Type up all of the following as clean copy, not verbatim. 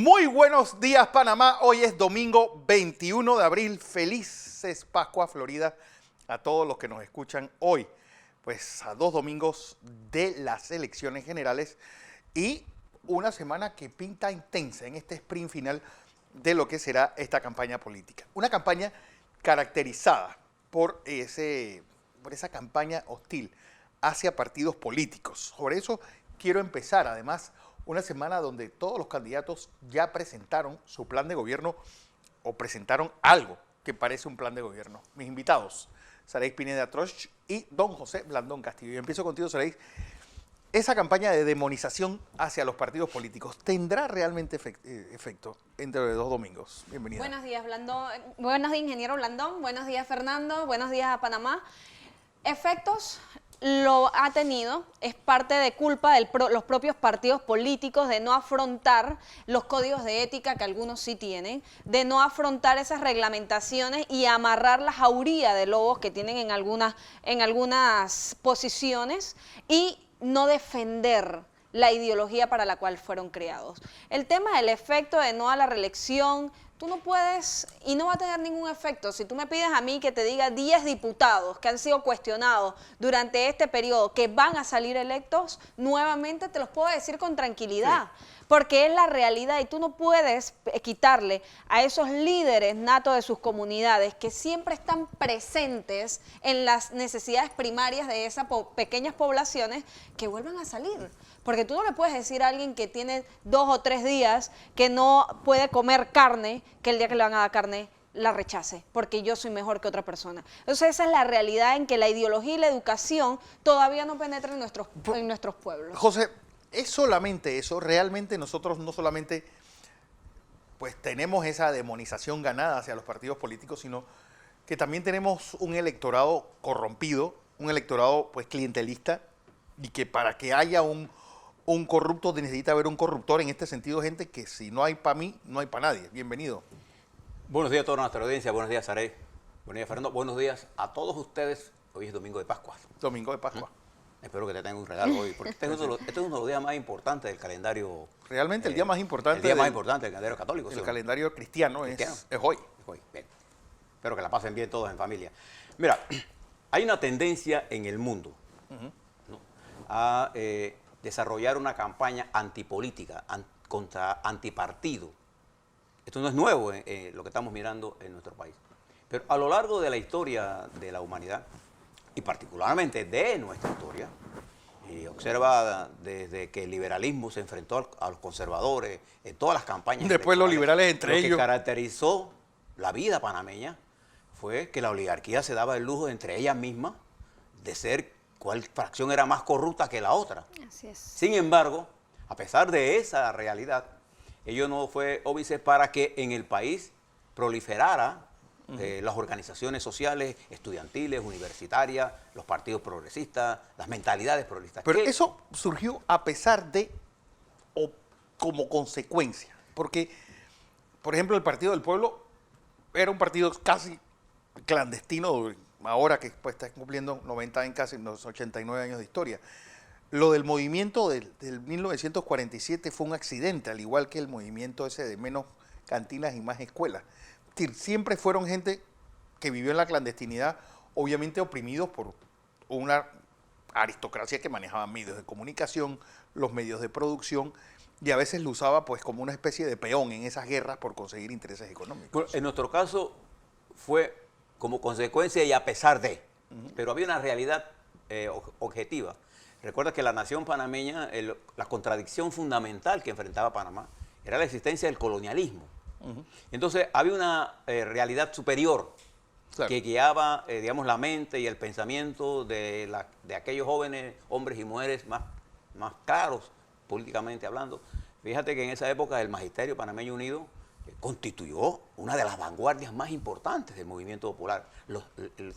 Muy buenos días, Panamá. Hoy es domingo 21 de abril. Felices Pascua, Florida, a todos los que nos escuchan hoy. Pues a 2 domingos de las elecciones generales y una semana que pinta intensa en este sprint final de lo que será esta campaña política. Una campaña caracterizada por esa campaña hostil hacia partidos políticos. Por eso quiero empezar, además, una semana donde todos los candidatos ya presentaron su plan de gobierno o presentaron algo que parece un plan de gobierno. Mis invitados, Saray Pineda Troch y don José Blandón Castillo. Y empiezo contigo, Saray. Esa campaña de demonización hacia los partidos políticos, ¿tendrá realmente efecto entre los 2 domingos? Bienvenida. Buenos días, Blandón. Buenos días, ingeniero Blandón. Buenos días, Fernando. Buenos días a Panamá. Efectos lo ha tenido, es parte de culpa de los propios partidos políticos de no afrontar los códigos de ética que algunos sí tienen, de no afrontar esas reglamentaciones y amarrar la jauría de lobos que tienen en algunas posiciones y no defender la ideología para la cual fueron creados. El tema del efecto de no a la reelección, tú no puedes y no va a tener ningún efecto. Si tú me pides a mí que te diga 10 diputados que han sido cuestionados durante este periodo que van a salir electos, nuevamente te los puedo decir con tranquilidad. Sí. Porque es la realidad y tú no puedes quitarle a esos líderes natos de sus comunidades que siempre están presentes en las necesidades primarias de esas pequeñas poblaciones que vuelvan a salir. Porque tú no le puedes decir a alguien que tiene 2 o 3 días que no puede comer carne, que el día que le van a dar carne la rechace, porque yo soy mejor que otra persona. Entonces esa es la realidad en que la ideología y la educación todavía no penetran en nuestros pueblos. José, ¿es solamente eso? Realmente nosotros no solamente pues tenemos esa demonización ganada hacia los partidos políticos, sino que también tenemos un electorado corrompido, un electorado pues clientelista, y que para que haya un corrupto necesita haber un corruptor. En este sentido, gente que si no hay para mí, no hay para nadie. Bienvenido. Buenos días a toda nuestra audiencia, buenos días, Saray, buenos días, Fernando, buenos días a todos ustedes. Hoy es domingo de Pascua. Domingo de Pascua. Espero que te tengan un regalo hoy, porque este es uno de los días más importantes del calendario. Realmente el día más importante. El día más importante del calendario católico. El calendario cristiano es hoy. Bien. Espero que la pasen bien todos en familia. Mira, hay una tendencia en el mundo, ¿no?, a desarrollar una campaña antipolítica, contra antipartido. Esto no es nuevo lo que estamos mirando en nuestro país. Pero a lo largo de la historia de la humanidad, y particularmente de nuestra historia, y observa desde que el liberalismo se enfrentó a los conservadores en todas las campañas. Después los liberales entre ellos. Lo que caracterizó la vida panameña fue que la oligarquía se daba el lujo entre ellas mismas de ser cuál fracción era más corrupta que la otra. Así es. Sin embargo, a pesar de esa realidad, ello no fue óbice para que en el país proliferara las organizaciones sociales, estudiantiles, universitarias, los partidos progresistas, las mentalidades progresistas. Pero eso surgió a pesar de o como consecuencia. Porque, por ejemplo, el Partido del Pueblo era un partido casi clandestino, ahora que pues, está cumpliendo 90 en casi los 89 años de historia. Lo del movimiento del 1947 fue un accidente, al igual que el movimiento ese de menos cantinas y más escuelas. Es decir, siempre fueron gente que vivió en la clandestinidad, obviamente oprimidos por una aristocracia que manejaba medios de comunicación, los medios de producción, y a veces lo usaba pues como una especie de peón en esas guerras por conseguir intereses económicos. Bueno, en nuestro caso fue como consecuencia y a pesar de, pero había una realidad objetiva. Recuerda que la nación panameña, la contradicción fundamental que enfrentaba Panamá era la existencia del colonialismo. Entonces había una realidad superior, claro, que guiaba, digamos, la mente y el pensamiento de aquellos jóvenes, hombres y mujeres más claros políticamente hablando. Fíjate que en esa época el Magisterio Panameño Unido constituyó una de las vanguardias más importantes del movimiento popular.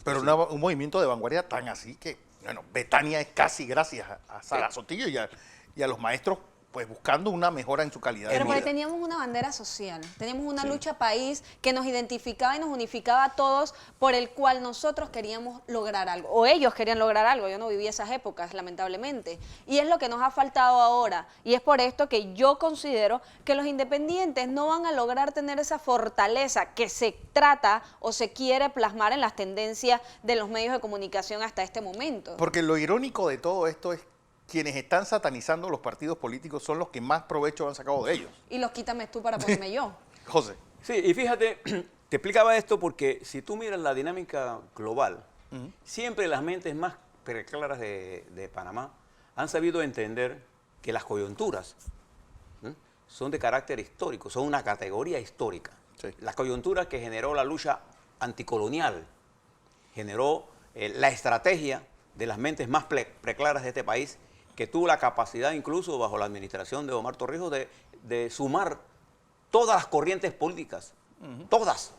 Pero un movimiento de vanguardia tan así que, bueno, Betania es casi gracias a Sara Sotillo y a los maestros pues buscando una mejora en su calidad Pero de porque vida. teníamos una bandera social, teníamos una lucha país que nos identificaba y nos unificaba a todos, por el cual nosotros queríamos lograr algo, o ellos querían lograr algo. Yo no viví esas épocas, lamentablemente, y es lo que nos ha faltado ahora, y es por esto que yo considero que los independientes no van a lograr tener esa fortaleza que se trata o se quiere plasmar en las tendencias de los medios de comunicación hasta este momento. Porque lo irónico de todo esto es quienes están satanizando los partidos políticos son los que más provecho han sacado de ellos. Y los quítame tú para ponerme yo. José. Sí, y fíjate, te explicaba esto porque si tú miras la dinámica global, siempre las mentes más preclaras de Panamá han sabido entender que las coyunturas son de carácter histórico, son una categoría histórica. Sí. La coyuntura que generó la lucha anticolonial, generó la estrategia de las mentes más preclaras de este país, que tuvo la capacidad, incluso bajo la administración de Omar Torrijos, de sumar todas las corrientes políticas, todas,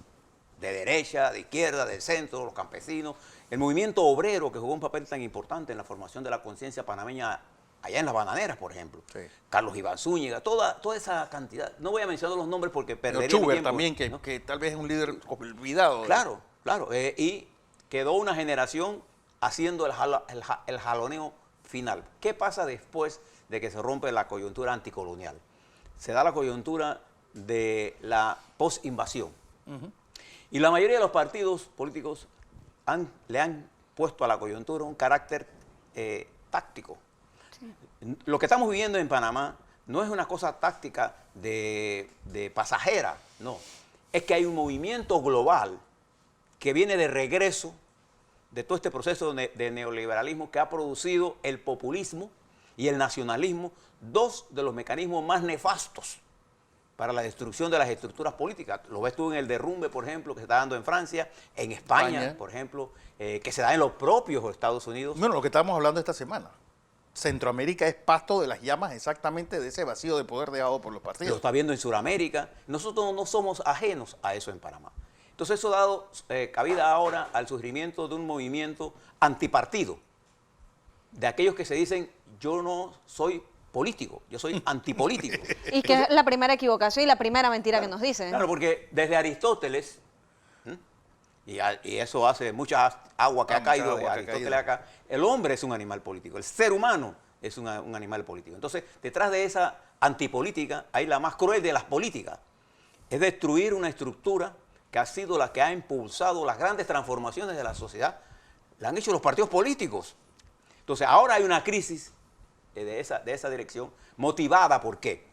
de derecha, de izquierda, del centro, los campesinos, el movimiento obrero, que jugó un papel tan importante en la formación de la conciencia panameña allá en las bananeras, por ejemplo. Sí. Carlos Iván Zúñiga, toda esa cantidad. No voy a mencionar los nombres porque perdería mi Schubert tiempo, también, ¿no? que tal vez es un líder olvidado. Claro, claro. Y quedó una generación haciendo el jaloneo final. ¿Qué pasa después de que se rompe la coyuntura anticolonial? Se da la coyuntura de la post-invasión. Y la mayoría de los partidos políticos le han puesto a la coyuntura un carácter táctico. Sí. Lo que estamos viviendo en Panamá no es una cosa táctica de pasajera, no. Es que hay un movimiento global que viene de regreso de todo este proceso de neoliberalismo que ha producido el populismo y el nacionalismo, dos de los mecanismos más nefastos para la destrucción de las estructuras políticas. Lo ves tú en el derrumbe, por ejemplo, que se está dando en Francia, en España. Por ejemplo, que se da en los propios Estados Unidos. Bueno, lo que estábamos hablando esta semana. Centroamérica es pasto de las llamas exactamente de ese vacío de poder dejado por los partidos. Lo está viendo en Sudamérica. Nosotros no somos ajenos a eso en Panamá. Entonces eso ha dado cabida ahora al surgimiento de un movimiento antipartido, de aquellos que se dicen, yo no soy político, yo soy antipolítico. Y que es la primera equivocación y la primera mentira Claro, que nos dicen. Claro, porque desde Aristóteles, y eso hace mucha agua que ha caído de Aristóteles acá, el hombre es un animal político, el ser humano es un animal político. Entonces, detrás de esa antipolítica hay la más cruel de las políticas, es destruir una estructura que ha sido la que ha impulsado las grandes transformaciones de la sociedad, la han hecho los partidos políticos. Entonces, ahora hay una crisis de esa dirección, motivada ¿por qué?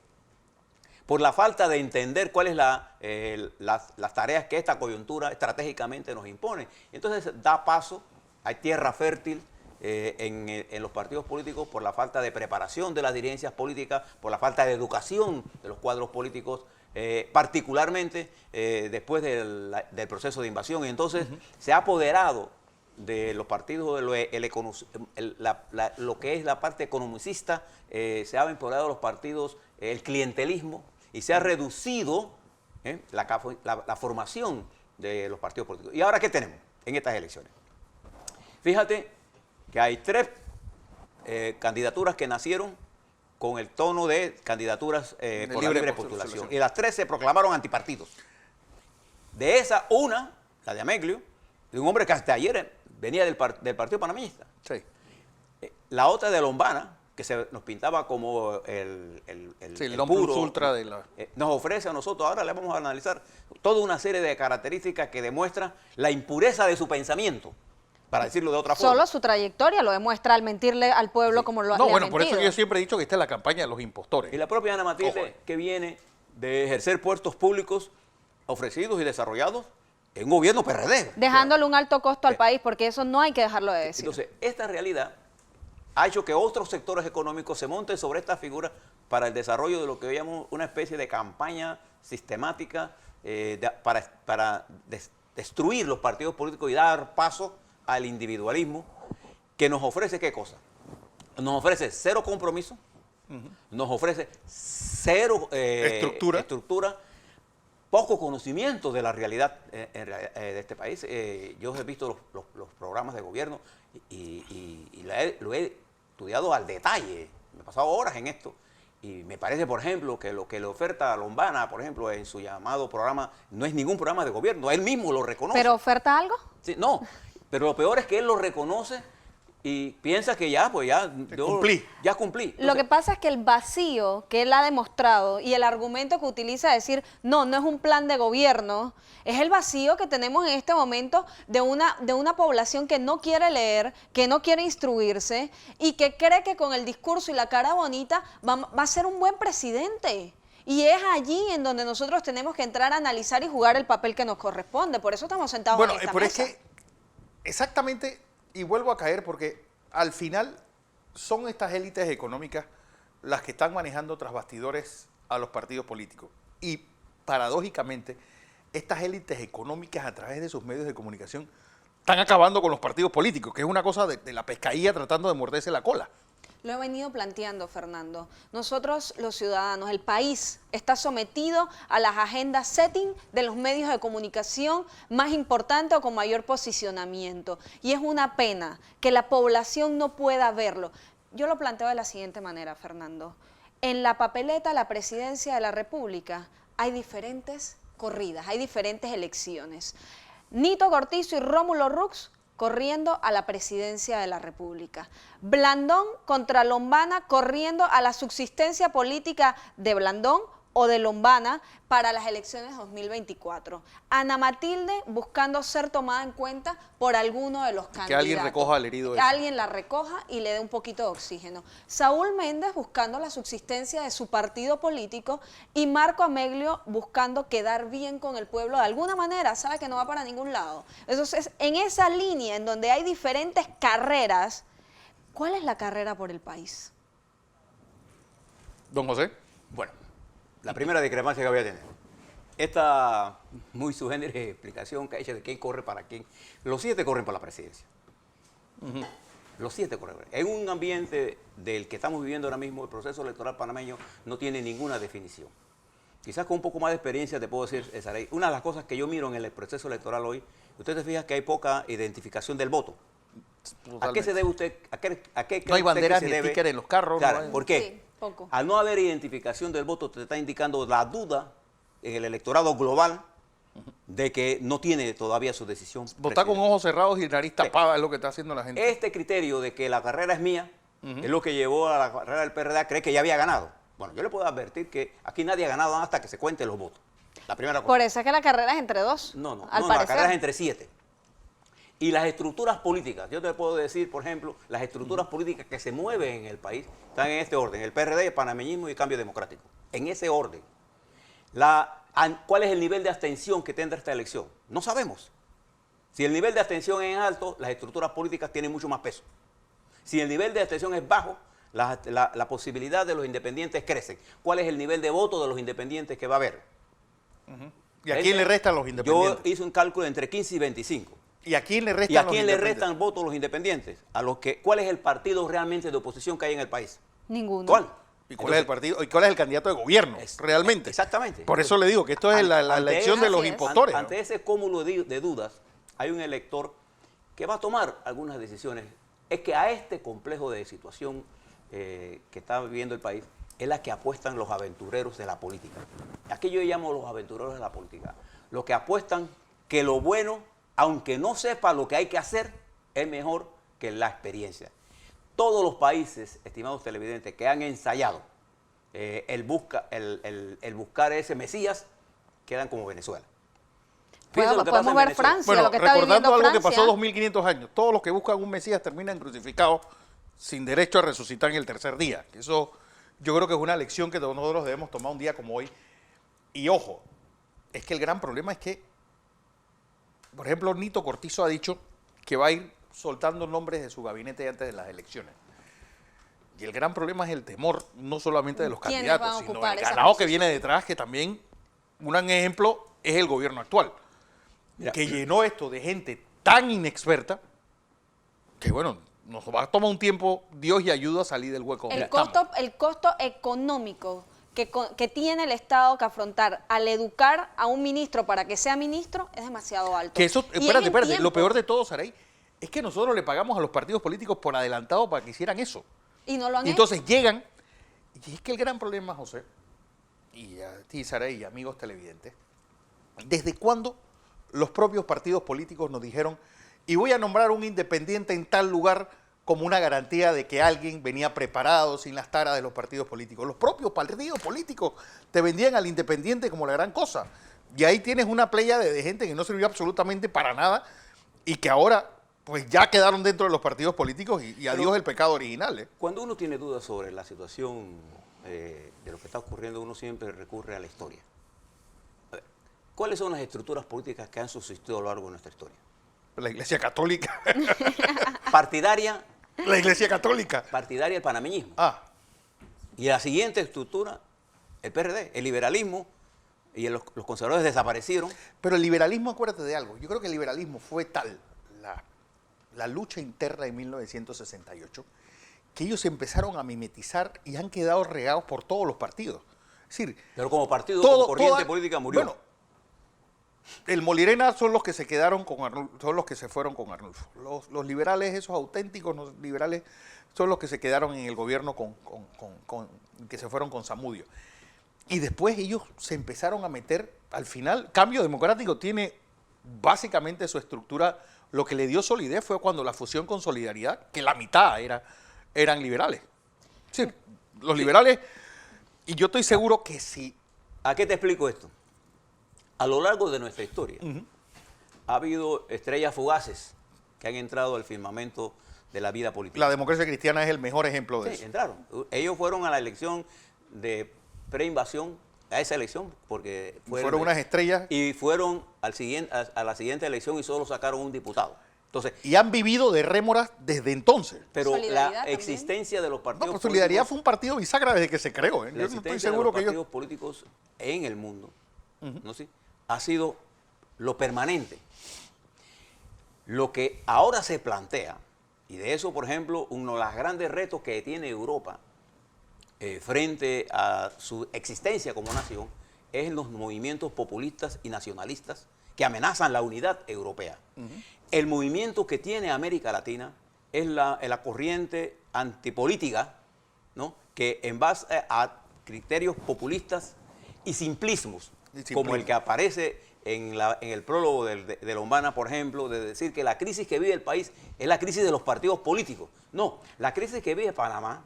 Por la falta de entender cuáles las tareas que esta coyuntura estratégicamente nos impone. Entonces, da paso, hay tierra fértil en los partidos políticos por la falta de preparación de las dirigencias políticas, por la falta de educación de los cuadros políticos, particularmente después del proceso de invasión. Y entonces se ha apoderado de los partidos, lo que es la parte economicista, se ha apoderado de los partidos el clientelismo y se ha reducido la formación de los partidos políticos. ¿Y ahora qué tenemos en estas elecciones? Fíjate que hay 3 candidaturas que nacieron con el tono de candidaturas por la libre postulación. Y las 3 se proclamaron antipartidos. De esa, una, la de Ameglio, de un hombre que hasta ayer venía del Partido Panameñista. Sí. La otra de Lombana, que nos pintaba como el non plus ultra de la... nos ofrece a nosotros, ahora le vamos a analizar toda una serie de características que demuestran la impureza de su pensamiento, para decirlo de otra forma. Solo su trayectoria lo demuestra al mentirle al pueblo como lo ha No, bueno, mentido. por eso yo siempre he dicho que esta es la campaña de los impostores. Y la propia Ana Matilde, Ojo. que viene de ejercer puestos públicos ofrecidos y desarrollados en un gobierno PRD. Dejándole un alto costo al país, porque eso no hay que dejarlo de decir. Entonces, esta realidad ha hecho que otros sectores económicos se monten sobre esta figura para el desarrollo de lo que veíamos una especie de campaña sistemática para destruir los partidos políticos y dar paso al individualismo, que nos ofrece ¿qué cosa? Nos ofrece cero compromiso, nos ofrece cero estructura, poco conocimiento de la realidad de este país. Yo he visto los programas de gobierno y lo he estudiado al detalle, me he pasado horas en esto, Y me parece, por ejemplo, que lo que le oferta a Lombana, por ejemplo, en su llamado programa, no es ningún programa de gobierno, él mismo lo reconoce. ¿Pero oferta algo? Sí, no, pero lo peor es que él lo reconoce y piensa que ya, pues ya, ya cumplí. Lo que pasa es que el vacío que él ha demostrado y el argumento que utiliza de decir, no es un plan de gobierno, es el vacío que tenemos en este momento de una población que no quiere leer, que no quiere instruirse y que cree que con el discurso y la cara bonita va a ser un buen presidente. Y es allí en donde nosotros tenemos que entrar a analizar y jugar el papel que nos corresponde. Por eso estamos sentados en esta mesa. Es que exactamente, y vuelvo a caer porque al final son estas élites económicas las que están manejando tras bastidores a los partidos políticos. Y paradójicamente, estas élites económicas a través de sus medios de comunicación están acabando con los partidos políticos, que es una cosa de la pescadilla tratando de morderse la cola. Lo he venido planteando, Fernando. Nosotros, los ciudadanos, el país está sometido a las agendas setting de los medios de comunicación más importantes o con mayor posicionamiento. Y es una pena que la población no pueda verlo. Yo lo planteo de la siguiente manera, Fernando. En la papeleta de la presidencia de la República hay diferentes corridas, hay diferentes elecciones. Nito Cortizo y Rómulo Rux corriendo a la presidencia de la República. Blandón contra Lombana corriendo a la subsistencia política de Blandón o de Lombana para las elecciones 2024. Ana Matilde buscando ser tomada en cuenta por alguno de los candidatos. Que alguien recoja al herido. Que alguien la recoja y le dé un poquito de oxígeno. Saúl Méndez buscando la subsistencia de su partido político y Marco Ameglio buscando quedar bien con el pueblo de alguna manera, sabe que no va para ningún lado. Entonces, en esa línea en donde hay diferentes carreras, ¿cuál es la carrera por el país? Don José. Bueno, la primera discrepancia que voy a tener. Esta muy subgénere explicación que ha hecho de quién corre para quién. Los 7 corren para la presidencia. Los 7 corren. En un ambiente del que estamos viviendo ahora mismo, el proceso electoral panameño no tiene ninguna definición. Quizás con un poco más de experiencia te puedo decir, Saray, una de las cosas que yo miro en el proceso electoral hoy, usted se fija que hay poca identificación del voto. Totalmente. ¿A qué se debe usted? ¿A qué no hay banderas ni stickers en los carros. Claro, no hay... ¿por qué? Sí, poco. Al no haber identificación del voto, te está indicando la duda en el electorado global de que no tiene todavía su decisión. Votar con ojos cerrados y nariz tapada es lo que está haciendo la gente. Este criterio de que la carrera es mía es lo que llevó a la carrera del PRD a creer que ya había ganado. Bueno, yo le puedo advertir que aquí nadie ha ganado hasta que se cuenten los votos. La primera cosa. Por eso es que la carrera es entre 2. No, al la parecer. carrera es entre 7. Y las estructuras políticas, yo te puedo decir, por ejemplo, las estructuras políticas que se mueven en el país están en este orden: el PRD, el panameñismo y el Cambio Democrático. En ese orden. ¿Cuál es el nivel de abstención que tendrá esta elección? No sabemos. Si el nivel de abstención es alto, las estructuras políticas tienen mucho más peso. Si el nivel de abstención es bajo, la posibilidad de los independientes crece. ¿Cuál es el nivel de voto de los independientes que va a haber? ¿Y a quién le restan los independientes? Yo hice un cálculo entre 15 y 25. ¿Y a quién le restan ¿Y a los quién le independientes? restan votos los independientes? ¿Cuál es el partido realmente de oposición que hay en el país? Ninguno. ¿Cuál? ¿Y cuál es el partido? ¿Y cuál es el candidato de gobierno? Realmente. Exactamente. Por eso le digo que esto es la elección de los impostores. Ante ese cúmulo de dudas, hay un elector que va a tomar algunas decisiones. Es que a este complejo de situación que está viviendo el país es la que apuestan los aventureros de la política. Aquí yo llamo los aventureros de la política. Los que apuestan que lo bueno, aunque no sepa lo que hay que hacer, es mejor que la experiencia. Todos los países, estimados televidentes, que han ensayado el buscar ese Mesías, quedan como Venezuela. Fíjense lo que pasa Podemos en ver Venezuela. Francia, Bueno, lo que está recordando viviendo algo que Francia. pasó 2500 años. Todos los que buscan un Mesías terminan crucificados sin derecho a resucitar en el tercer día. Eso yo creo que es una lección que nosotros debemos tomar un día como hoy. Y ojo, es que el gran problema es que, por ejemplo, Nito Cortizo ha dicho que va a ir soltando nombres de su gabinete antes de las elecciones. Y el gran problema es el temor, no solamente de los ¿Quiénes candidatos, van a sino ocupar del esa ganado que posición? viene detrás, que también, un gran ejemplo, es el gobierno actual. Mira, Que llenó esto de gente tan inexperta que, bueno, nos va a tomar un tiempo, Dios y ayuda a salir del hueco. donde estamos. El costo económico que tiene el Estado que afrontar al educar a un ministro para que sea ministro es demasiado alto. Que eso, Y espérate, en lo tiempo. peor de todo, Saray, es que nosotros le pagamos a los partidos políticos por adelantado para que hicieran eso. Y no lo han Y entonces llegan Y es que el gran problema, José, y a ti, Sara, y amigos televidentes, ¿desde cuándo los propios partidos políticos nos dijeron, y voy a nombrar un independiente en tal lugar como una garantía de que alguien venía preparado sin las taras de los partidos políticos? Los propios partidos políticos te vendían al independiente como la gran cosa. Y ahí tienes una playa de gente que no sirvió absolutamente para nada y que ahora pues ya quedaron dentro de los partidos políticos y adiós el pecado original. Cuando uno tiene dudas sobre la situación de lo que está ocurriendo, uno siempre recurre a la historia. A ver, ¿cuáles son las estructuras políticas que han subsistido a lo largo de nuestra historia? La Iglesia Católica. Partidaria. La Iglesia Católica. Partidaria el panameñismo. Ah, Y la siguiente estructura, el PRD, el liberalismo, y los conservadores desaparecieron. pero el liberalismo, acuérdate de algo, yo creo que el liberalismo fue tal la lucha interna de 1968 que ellos empezaron a mimetizar y han quedado regados por todos los partidos. Es decir, Pero como partido, como corriente política murió. Bueno, el Molirena son los que se quedaron con Arnulfo, son los que se fueron con Arnulfo. Los liberales, esos auténticos los liberales, son los que se quedaron en el gobierno que se fueron con Zamudio. Y después ellos se empezaron a meter, al final, Cambio Democrático tiene básicamente su estructura, lo que le dio solidez fue cuando la fusión con Solidaridad, que la mitad eran liberales. Sí, los liberales, y yo estoy seguro que sí. ¿A qué te explico esto? A lo largo de nuestra historia ha habido estrellas fugaces que han entrado al firmamento de la vida política. La democracia cristiana es el mejor ejemplo de Sí, eso. entraron. Ellos fueron a la elección de preinvasión, a esa elección, porque Fueron unas estrellas y fueron a la siguiente elección y solo sacaron un diputado. Entonces, y han vivido de rémoras desde entonces. pero Solidaridad la también. existencia de los No, partidos pero Solidaridad políticos, fue un partido bisagra desde que se creó. la Yo no estoy existencia seguro de que los partidos ellos... políticos en el mundo, ¿no? Sí, ha sido lo permanente. Lo que ahora se plantea, y de eso, por ejemplo, uno de los grandes retos que tiene Europa frente a su existencia como nación, es los movimientos populistas y nacionalistas que amenazan la unidad europea. El movimiento que tiene América Latina es la corriente antipolítica, ¿no? Que en base a criterios populistas y simplismos, como el que aparece en el prólogo de Lombana, por ejemplo, de decir que la crisis que vive el país es la crisis de los partidos políticos. No, la crisis que vive Panamá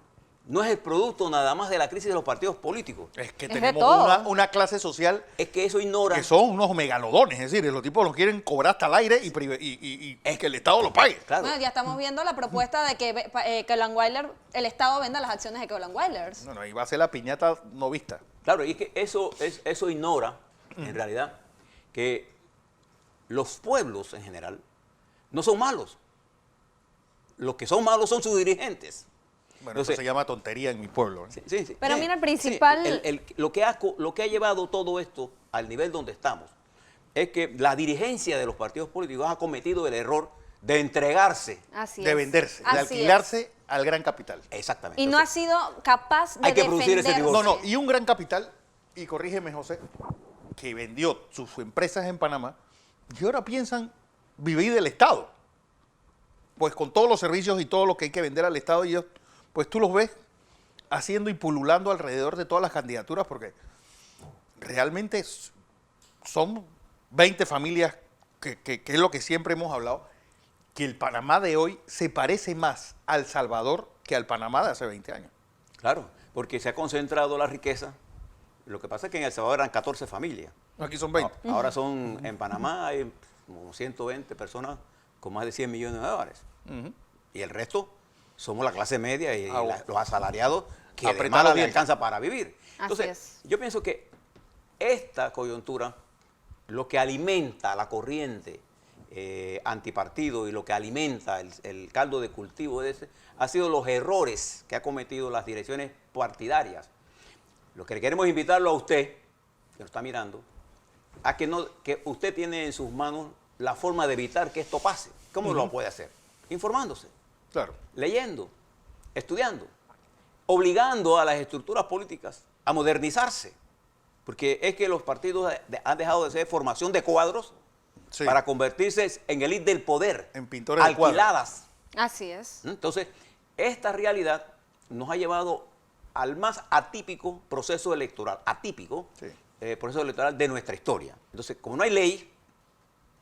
no es el producto nada más de la crisis de los partidos políticos. Es que Es de tenemos todo. una clase social Es que eso ignora. que son unos megalodones. Es decir, los tipos los quieren cobrar hasta el aire y que el Estado lo pague. Claro. Bueno, ya estamos viendo la propuesta de que Colangweiler, el Estado venda las acciones de Colangweilers. No, ahí va a ser la piñata no vista. Claro, y es que eso ignora, en realidad, que los pueblos en general no son malos. Los que son malos son sus dirigentes. Bueno, Entonces, eso se llama tontería en mi pueblo. ¿eh? Sí. Pero mira, el principal- Lo que ha llevado todo esto al nivel donde estamos es que la dirigencia de los partidos políticos ha cometido el error de entregarse. Así De es. venderse, de Así alquilarse al gran capital. Exactamente. es. Y no ha Entonces, sido capaz de hay que producir ese defenderse. divorcio. No, y un gran capital, y corrígeme, José, que vendió sus empresas en Panamá y ahora piensan vivir del Estado. Pues con todos los servicios y todo lo que hay que vender al Estado, ellos, pues tú los ves haciendo y pululando alrededor de todas las candidaturas, porque realmente son 20 familias, que es lo que siempre hemos hablado, que el Panamá de hoy se parece más al Salvador que al Panamá de hace 20 años. claro, porque se ha concentrado la riqueza. Lo que pasa es que en El Salvador eran 14 familias. Aquí son 20. Ahora son, en Panamá hay como 120 personas con más de 100 millones de dólares. Ujú. Y el resto somos la clase media y bueno. los asalariados que de Apretar mala los le dientes. alcanza para vivir. Así Entonces, es. yo pienso que esta coyuntura, lo que alimenta la corriente antipartido y lo que alimenta el caldo de cultivo de ese, ha sido los errores que ha cometido las direcciones partidarias. Lo que queremos invitarlo a usted, que nos está mirando, a que usted tiene en sus manos la forma de evitar que esto pase. ¿Cómo lo puede hacer? Informándose, Claro. leyendo, estudiando, obligando a las estructuras políticas a modernizarse. Porque es que los partidos han dejado de ser formación de cuadros Sí. para convertirse en élite del poder, En pintores de cuadros. alquiladas. Así es. Entonces, esta realidad nos ha llevado al más atípico proceso electoral, Sí. proceso electoral de nuestra historia. Entonces, como no hay ley,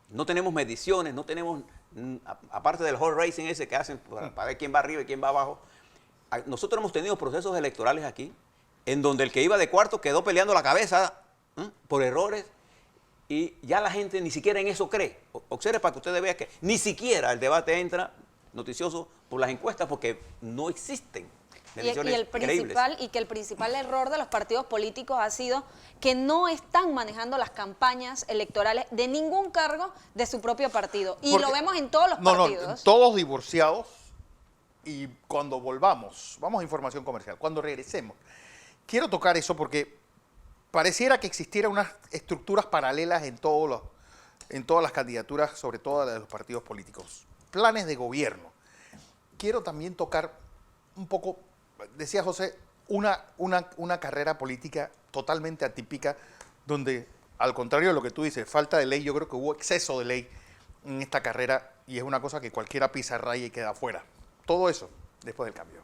no tenemos mediciones, no tenemos, aparte del horse racing ese que hacen para ver quién va arriba y quién va abajo, nosotros hemos tenido procesos electorales aquí en donde el que iba de cuarto quedó peleando la cabeza por errores y ya la gente ni siquiera en eso cree. Observe para que ustedes vean que ni siquiera el debate entra noticioso por las encuestas porque no existen mediciones creíbles. Que el principal error de los partidos políticos ha sido que no están manejando las campañas electorales de ningún cargo de su propio partido. Y Porque- lo vemos en todos los partidos. No, todos divorciados. Y cuando volvamos, vamos a información comercial, cuando regresemos, quiero tocar eso porque pareciera que existieran unas estructuras paralelas en todas las candidaturas, sobre todo las de los partidos políticos. Planes de gobierno. Quiero también tocar un poco, decía José, una carrera política totalmente atípica, donde, al contrario de lo que tú dices, falta de ley, yo creo que hubo exceso de ley en esta carrera y es una cosa que cualquiera pisa raya y queda afuera. Todo eso después del cambio.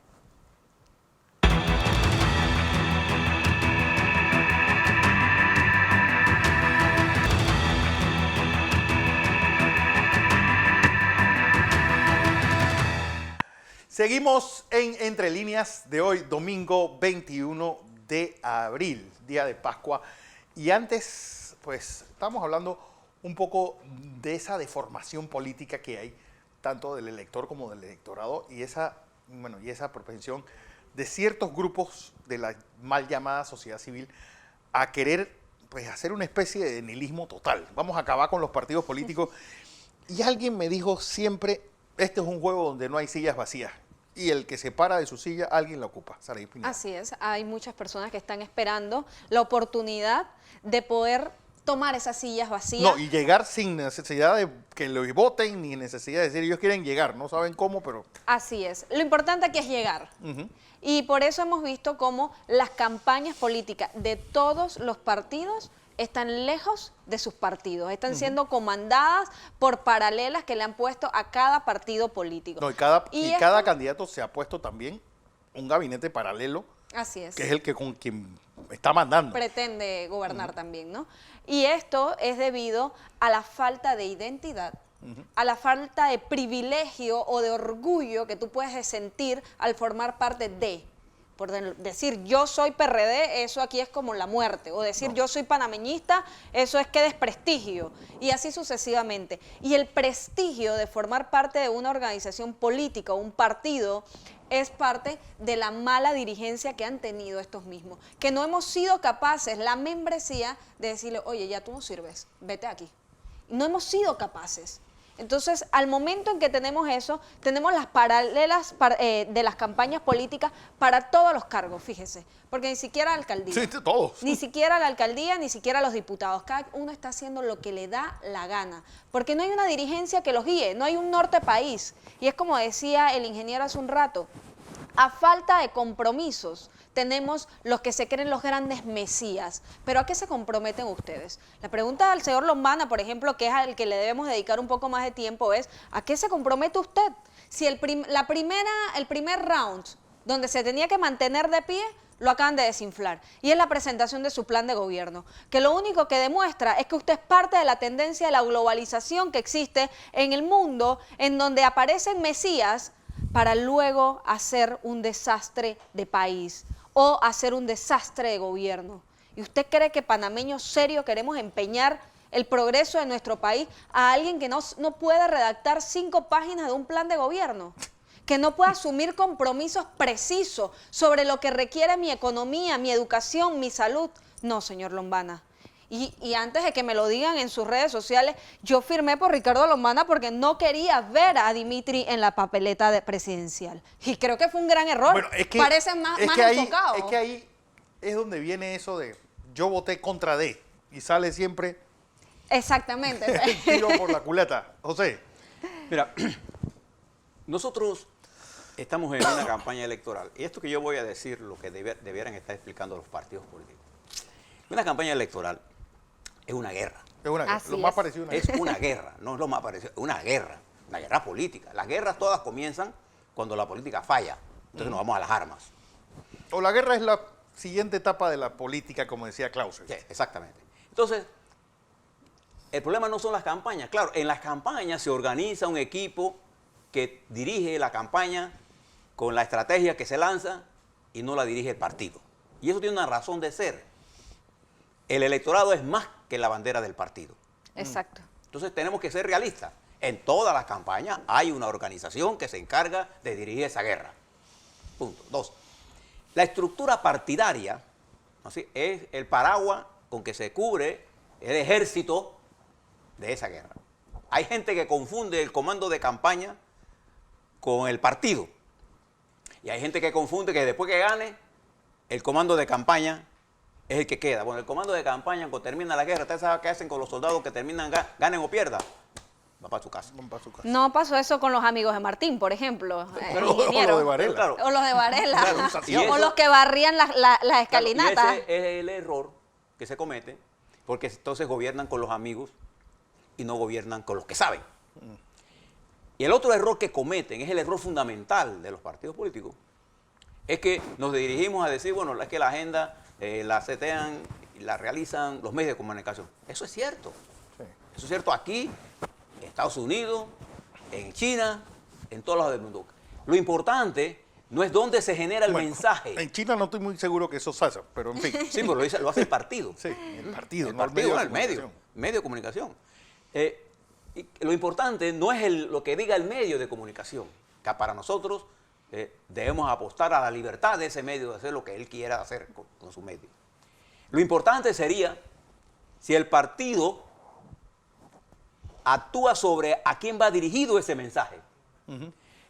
Seguimos en Entre Líneas de hoy, domingo 21 de abril, día de Pascua. Y antes, pues, estamos hablando un poco de esa deformación política que hay, tanto del elector como del electorado, y esa propensión de ciertos grupos de la mal llamada sociedad civil a querer, pues, hacer una especie de nihilismo total. Vamos a acabar con los partidos políticos. Y alguien me dijo siempre, este es un juego donde no hay sillas vacías. Y el que se para de su silla, alguien la ocupa. Saraí Pineda. Así es, hay muchas personas que están esperando la oportunidad de poder tomar esas sillas vacías. No, y llegar sin necesidad de que lo voten, ni necesidad de decir, ellos quieren llegar, no saben cómo, pero... Así es, lo importante aquí es llegar. Y por eso hemos visto cómo las campañas políticas de todos los partidos están lejos de sus partidos, están siendo comandadas por paralelas que le han puesto a cada partido político. No, y cada esto- candidato se ha puesto también un gabinete paralelo, Así es. que es el que con quien está mandando. Pretende gobernar también, ¿no? Y esto es debido a la falta de identidad, a la falta de privilegio o de orgullo que tú puedes sentir al formar parte de. Por decir yo soy PRD, eso aquí es como la muerte. O decir yo soy panameñista, eso es que desprestigio. Y así sucesivamente. Y el prestigio de formar parte de una organización política o un partido es parte de la mala dirigencia que han tenido estos mismos. Que no hemos sido capaces, la membresía, de decirle, oye, ya tú no sirves, vete aquí. No hemos sido capaces. Entonces, al momento en que tenemos eso, tenemos las paralelas de las campañas políticas para todos los cargos, fíjese, porque ni siquiera la alcaldía. Sí, todos. Ni siquiera la alcaldía, ni siquiera los diputados. Cada uno está haciendo lo que le da la gana, porque no hay una dirigencia que los guíe, no hay un norte país. Y es como decía el ingeniero hace un rato, a falta de compromisos, tenemos los que se creen los grandes mesías. ¿Pero a qué se comprometen ustedes? La pregunta del señor Lombana, por ejemplo, que es al que le debemos dedicar un poco más de tiempo, es ¿a qué se compromete usted? Si el primer round donde se tenía que mantener de pie, lo acaban de desinflar. Y es la presentación de su plan de gobierno, que lo único que demuestra es que usted es parte de la tendencia de la globalización que existe en el mundo, en donde aparecen mesías para luego hacer un desastre de país o hacer un desastre de gobierno. ¿Y usted cree que panameños serios queremos empeñar el progreso de nuestro país a alguien que no puede redactar 5 páginas de un plan de gobierno? Que no puede asumir compromisos precisos sobre lo que requiere mi economía, mi educación, mi salud. No, señor Lombana. Y antes de que me lo digan en sus redes sociales, yo firmé por Ricardo Lombana porque no quería ver a Dimitri en la papeleta presidencial. Y creo que fue un gran error. Bueno, es que, Parece más enfocado. Es que ahí es donde viene eso de yo voté contra D y sale siempre Exactamente. el tiro por la culata. José. Mira, nosotros estamos en una campaña electoral y esto que yo voy a decir lo que debieran estar explicando los partidos políticos. Una campaña electoral es una guerra. Es una guerra. Así Lo más es. parecido a una Es guerra. una guerra, no es lo más parecido, es una guerra política. Las guerras todas comienzan cuando la política falla. Entonces nos vamos a las armas. O la guerra es la siguiente etapa de la política, como decía Clausewitz. Sí, exactamente. Entonces, el problema no son las campañas. Claro, en las campañas se organiza un equipo que dirige la campaña con la estrategia que se lanza y no la dirige el partido. Y eso tiene una razón de ser. El electorado es más que la bandera del partido. Exacto. Entonces tenemos que ser realistas. En todas las campañas hay una organización que se encarga de dirigir esa guerra. Punto. 2. La estructura partidaria, ¿sí?, es el paraguas con que se cubre el ejército de esa guerra. Hay gente que confunde el comando de campaña con el partido. Y hay gente que confunde que después que gane, el comando de campaña es el que queda. Bueno, el comando de campaña, cuando termina la guerra, ¿ustedes saben qué hacen con los soldados que terminan, ganen o pierdan? Va para su casa. Van para su casa. No pasó eso con los amigos de Martín, por ejemplo, Pero- o ingeniero. lo de Varela. Claro. O los de Varela. Claro, un o sación. los que barrían las Claro, escalinatas. y ese es el error que se comete, porque entonces gobiernan con los amigos y no gobiernan con los que saben. Y el otro error que cometen, es el error fundamental de los partidos políticos, es que nos dirigimos a decir, bueno, es que la agenda la setean y la realizan los medios de comunicación. Eso es cierto. Sí. Eso es cierto aquí, en Estados Unidos, en China, en todos lados del mundo. Lo importante no es dónde se genera el Bueno, mensaje. En China no estoy muy seguro que eso se hace, pero en fin. Sí, pero lo hace el partido. Sí, el partido, El no partido, no, de el medio comunicación. de comunicación. Y lo importante no es lo que diga el medio de comunicación, que para nosotros debemos apostar a la libertad de ese medio de hacer lo que él quiera hacer con su medio. Lo importante sería si el partido actúa sobre a quién va dirigido ese mensaje.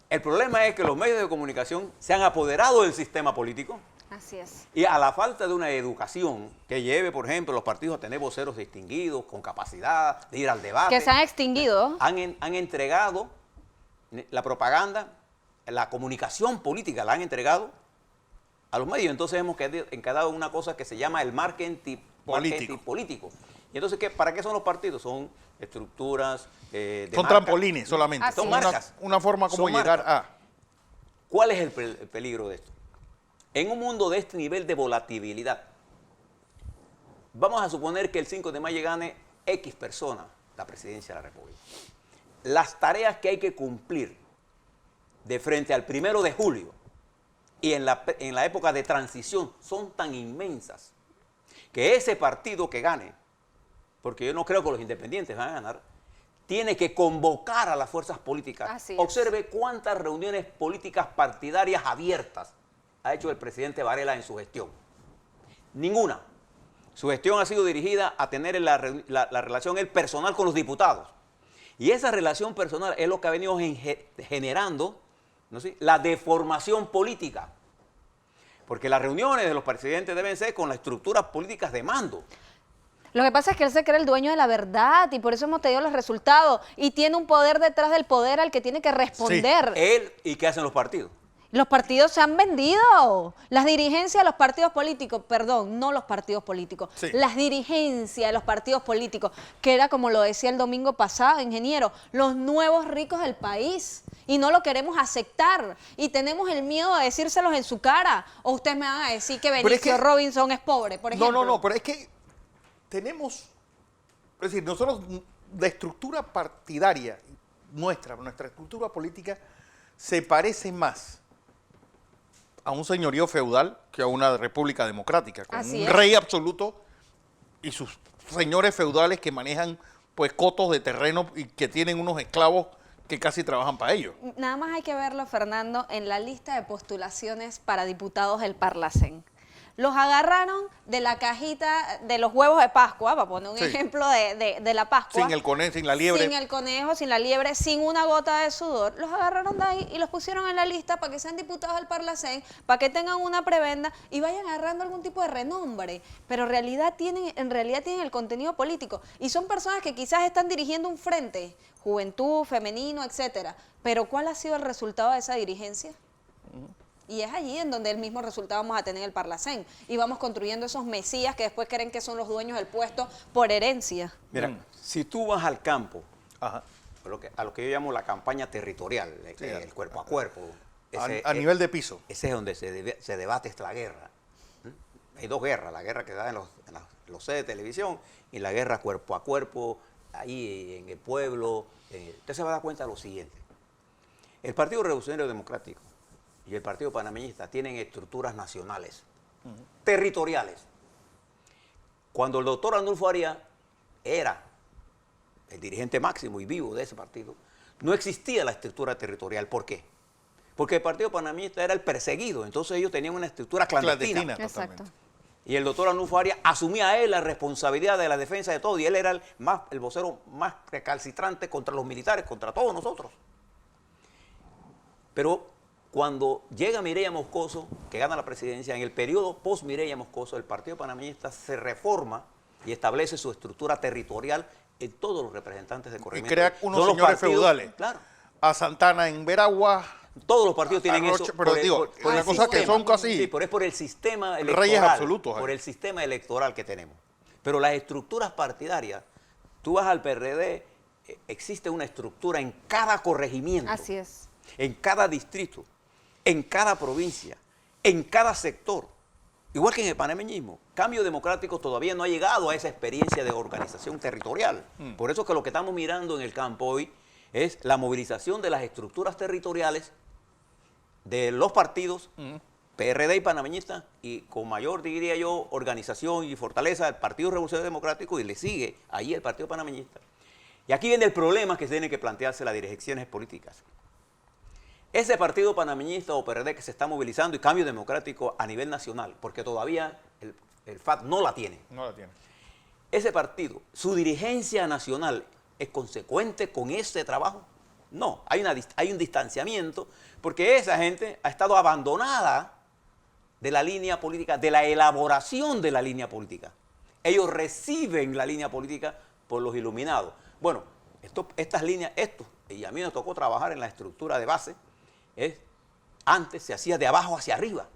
El problema es que los medios de comunicación se han apoderado del sistema político. Así es. Y a la falta de una educación que lleve, por ejemplo, los partidos a tener voceros distinguidos, con capacidad de ir al debate, Que se han extinguido. han entregado la propaganda, la comunicación política, la han entregado a los medios. Entonces hemos encarado una cosa que se llama el marketing político. Y entonces, ¿para qué son los partidos? Son estructuras de Son marca. trampolines solamente. Así Son es. marcas. Una forma como Son llegar marcas. a... ¿Cuál es el peligro de esto? En un mundo de este nivel de volatilidad, vamos a suponer que el 5 de mayo gane X persona la presidencia de la República. Las tareas que hay que cumplir de frente al 1 de julio y en la época de transición son tan inmensas que ese partido que gane, porque yo no creo que los independientes van a ganar, tiene que convocar a las fuerzas políticas. Así es. Observe cuántas reuniones políticas partidarias abiertas ha hecho el presidente Varela en su gestión. Ninguna. Su gestión ha sido dirigida a tener la relación personal con los diputados. Y esa relación personal es lo que ha venido generando, ¿no sé?, la deformación política. Porque las reuniones de los presidentes deben ser con las estructuras políticas de mando. Lo que pasa es que él se cree el dueño de la verdad y por eso hemos tenido los resultados. Y tiene un poder detrás del poder al que tiene que responder. Él, ¿y qué hacen los partidos? Los partidos se han vendido. Las dirigencias de los partidos políticos, perdón, no los partidos políticos, Sí. las dirigencias de los partidos políticos, que era como lo decía el domingo pasado, ingeniero, los nuevos ricos del país. Y no lo queremos aceptar. Y tenemos el miedo de decírselos en su cara. O ustedes me van a decir que Pero es Benicio que- Robinson es pobre, por ejemplo. No, pero es que tenemos, es decir, nosotros, la estructura partidaria nuestra estructura política se parece más a un señorío feudal que a una república democrática, con Así un es. rey absoluto y sus señores feudales que manejan pues cotos de terreno y que tienen unos esclavos que casi trabajan para ellos. Nada más hay que verlo, Fernando, en la lista de postulaciones para diputados del Parlacén. Los agarraron de la cajita de los huevos de Pascua, para poner un Sí. ejemplo de la Pascua. Sin el conejo, sin la liebre. Sin el conejo, sin la liebre, sin una gota de sudor. Los agarraron de ahí y los pusieron en la lista para que sean diputados del Parlacén, para que tengan una prebenda y vayan agarrando algún tipo de renombre. Pero en realidad tienen el contenido político. Y son personas que quizás están dirigiendo un frente, juventud, femenino, etcétera. Pero ¿cuál ha sido el resultado de esa dirigencia? Y es allí en donde el mismo resultado vamos a tener en el Parlacén. Y vamos construyendo esos mesías que después creen que son los dueños del puesto por herencia. Mira, si tú vas al campo, Ajá. a lo que yo llamo la campaña territorial, Sí, el cuerpo a cuerpo, A nivel de piso. Ese es donde se debate esta guerra. Hay dos guerras, la guerra que da en los sets de televisión y la guerra cuerpo a cuerpo, ahí en el pueblo. Usted se va a dar cuenta de lo siguiente. El Partido Revolucionario Democrático y el Partido Panameñista tienen estructuras nacionales, territoriales. Cuando el doctor Arnulfo Arias era el dirigente máximo y vivo de ese partido, no existía la estructura territorial. ¿Por qué? Porque el Partido Panameñista era el perseguido, entonces ellos tenían una estructura clandestina. Exacto. Y el doctor Arnulfo Arias asumía a él la responsabilidad de la defensa de todo, y él era el vocero más recalcitrante contra los militares, contra todos nosotros. Pero cuando llega Mireya Moscoso, que gana la presidencia, en el periodo post-Mireya Moscoso, el Partido Panameñista se reforma y establece su estructura territorial en todos los representantes de corregimiento. Y crea unos señores feudales. Claro. A Santana en Veragua. Todos los partidos tienen Roche, eso. pero digo, una cosa que son casi Sí, pero es por el sistema electoral. reyes absolutos. Por el sistema electoral que tenemos. Pero las estructuras partidarias, tú vas al PRD, existe una estructura en cada corregimiento. Así es. En cada distrito, en cada provincia, en cada sector. Igual que en el panameñismo. Cambio Democrático todavía no ha llegado a esa experiencia de organización territorial. Por eso que lo que estamos mirando en el campo hoy es la movilización de las estructuras territoriales de los partidos, PRD y panameñistas, y con mayor, diría yo, organización y fortaleza el Partido Revolucionario Democrático, y le sigue allí el Partido Panameñista. Y aquí viene el problema que tienen que plantearse las direcciones políticas. Ese Partido Panameñista o PRD que se está movilizando y Cambio Democrático a nivel nacional, porque todavía el FAT no la tiene. No la tiene. Ese partido, su dirigencia nacional, ¿es consecuente con ese trabajo? No, hay un distanciamiento, porque esa gente ha estado abandonada de la línea política, de la elaboración de la línea política. Ellos reciben la línea política por los iluminados. Bueno, estas líneas, y a mí me tocó trabajar en la estructura de base, antes se hacía de abajo hacia arriba.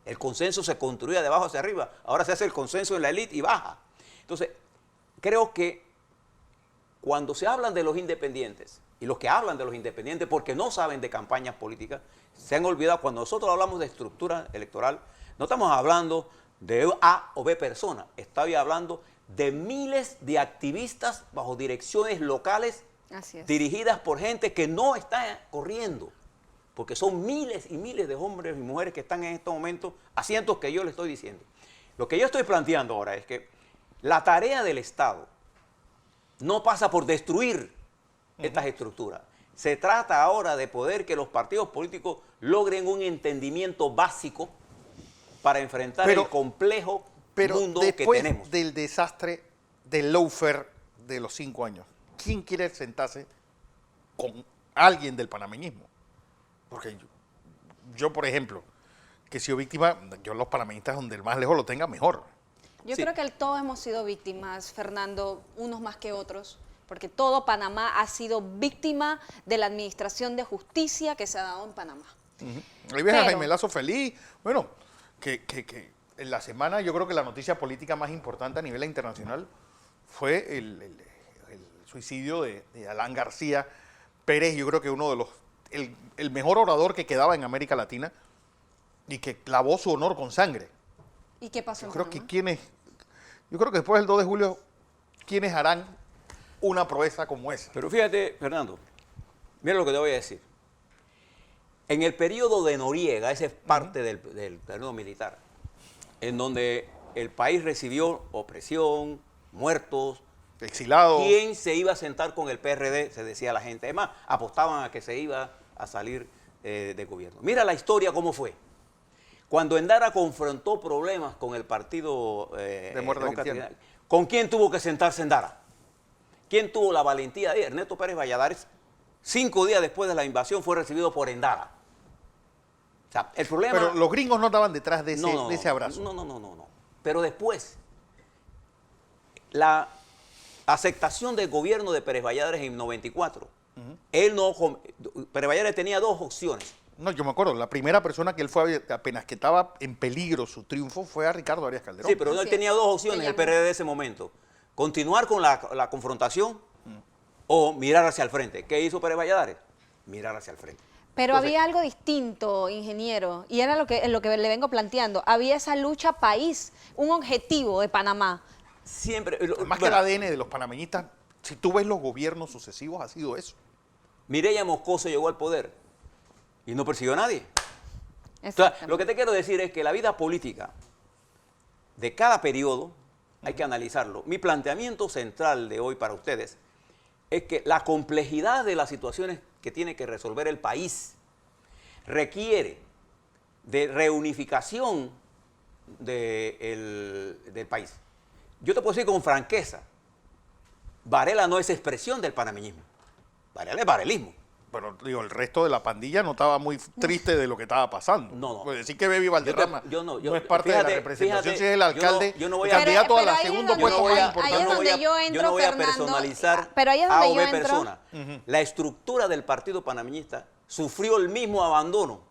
El consenso se construía de abajo hacia arriba. Ahora se hace el consenso en la élite y baja. Entonces, creo que cuando se hablan de los independientes, y los que hablan de los independientes porque no saben de campañas políticas, se han olvidado, cuando nosotros hablamos de estructura electoral, no estamos hablando de A o B persona, estoy hablando de miles de activistas bajo direcciones locales. Así es. Dirigidas por gente que no está corriendo, porque son miles y miles de hombres y mujeres que están en estos momentos haciendo lo que yo les estoy diciendo. Lo que yo estoy planteando ahora es que la tarea del Estado no pasa por destruir estas estructuras. Se trata ahora de poder que los partidos políticos logren un entendimiento básico para enfrentar el complejo mundo que tenemos. Después del desastre del lawfare de los 5 años, ¿quién quiere sentarse con alguien del panameñismo? Porque yo, por ejemplo, que he sido víctima, yo los panameñistas donde el más lejos lo tenga, mejor. Yo Sí. creo que todos hemos sido víctimas, Fernando, unos más que otros, porque todo Panamá ha sido víctima de la administración de justicia que se ha dado en Panamá. Ahí ves a Pero- Jaime Lazo feliz. Bueno, que en la semana yo creo que la noticia política más importante a nivel internacional fue el suicidio de Alan García Pérez. Yo creo que uno de los, el mejor orador que quedaba en América Latina y que clavó su honor con sangre. ¿Y qué pasó Yo en creo que Panamá? yo creo que después del 2 de julio, ¿quiénes harán una proeza como esa? Pero fíjate, Fernando, mira lo que te voy a decir. En el periodo de Noriega, esa es parte del periodo militar, en donde el país recibió opresión, muertos. Exilado. ¿Quién se iba a sentar con el PRD? Se decía la gente. Además, apostaban a que se iba a salir de gobierno. Mira la historia cómo fue. Cuando Endara confrontó problemas con el partido Muerte Demócrata, Cristiana. ¿con quién tuvo que sentarse Endara? ¿Quién tuvo la valentía de Ernesto Pérez Valladares? 5 días después de la invasión fue recibido por Endara. O sea, el problema... Pero los gringos no estaban detrás de ese, No, no, de ese abrazo. No. Pero después, la aceptación del gobierno de Pérez Valladares en 94, Pérez Valladares tenía 2 opciones. No, yo me acuerdo, la primera persona que él fue apenas que estaba en peligro su triunfo fue a Ricardo Arias Calderón. Sí, pero él Así tenía es. 2 opciones, Se el llama. PRD de ese momento. Continuar con la confrontación o mirar hacia el frente. ¿Qué hizo Pérez Valladares? Mirar hacia el frente. Pero Entonces, había algo distinto, ingeniero, y era lo que le vengo planteando. Había esa lucha país, un objetivo de Panamá. siempre... Más que el ADN de los panameñistas, si tú ves los gobiernos sucesivos, ha sido eso. Mireya Moscoso llegó al poder y no persiguió a nadie. O sea, Exactamente. lo que te quiero decir es que la vida política de cada periodo hay que analizarlo. Mi planteamiento central de hoy para ustedes es que la complejidad de las situaciones que tiene que resolver el país requiere de reunificación del país. Yo te puedo decir con franqueza, Varela no es expresión del panameñismo. Varela es varelismo. Pero digo, el resto de la pandilla no estaba muy triste de lo que estaba pasando. No. Pues decir que Baby Valderrama no es parte fíjate, de la representación, fíjate, si es el alcalde, yo no voy el a- candidato a la ahí es segundo donde- puesto voy más a- importante. ahí es donde yo yo entro, no voy a Fernando, personalizar pero ahí es A donde o yo B entro. persona. La estructura del partido panameñista sufrió el mismo abandono